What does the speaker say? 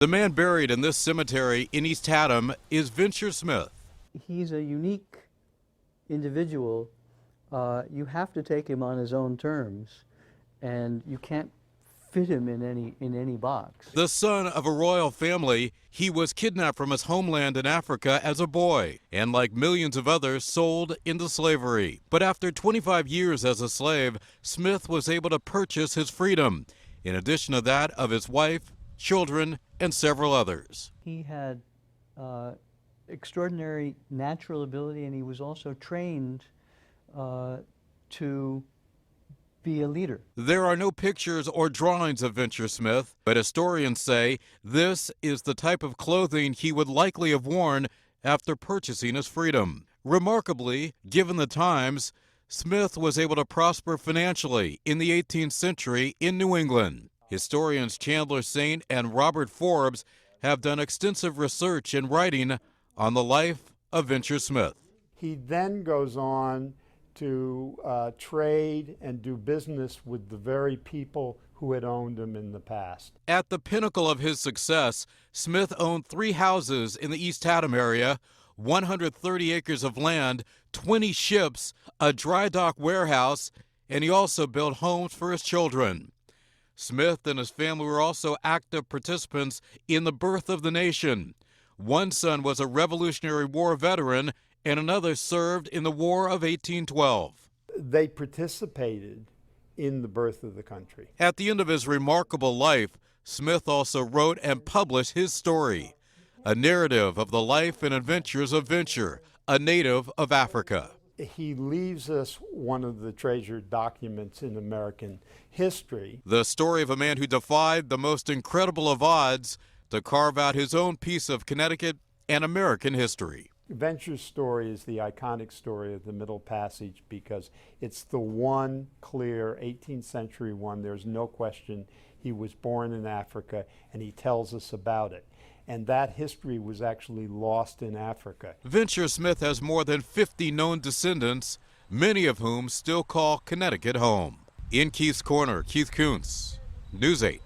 The man buried in this cemetery in East Haddam is Venture Smith. He's a unique individual. You have to take him on his own terms, and you can't fit him in any box. The son of a royal family, he was kidnapped from his homeland in Africa as a boy, and like millions of others, sold into slavery. But after 25 years as a slave, Smith was able to purchase his freedom, in addition to that of his wife, children, and several others. He had extraordinary natural ability, and he was also trained to be a leader. There are no pictures or drawings of Venture Smith, but historians say this is the type of clothing he would likely have worn after purchasing his freedom. Remarkably, given the times, Smith was able to prosper financially in the 18th century in New England. Historians Chandler Saint and Robert Forbes have done extensive research and writing on the life of Venture Smith. He then goes on to trade and do business with the very people who had owned him in the past. At the pinnacle of his success, Smith owned 3 houses in the East Haddam area, 130 acres of land, 20 ships, a dry dock warehouse, and he also built homes for his children. Smith and his family were also active participants in the birth of the nation. One son was a Revolutionary War veteran, and another served in the War of 1812. They participated in the birth of the country. At the end of his remarkable life, Smith also wrote and published his story, a narrative of the life and adventures of Venture, a native of Africa. He leaves us one of the treasured documents in American history. The story of a man who defied the most incredible of odds to carve out his own piece of Connecticut and American history. Venture's story is the iconic story of the Middle Passage because it's the one clear 18th century one. There's no question he was born in Africa, and he tells us about it. And that history was actually lost in Africa. Venture Smith has more than 50 known descendants, many of whom still call Connecticut home. In Keith's Corner, Keith Kuntz, News 8.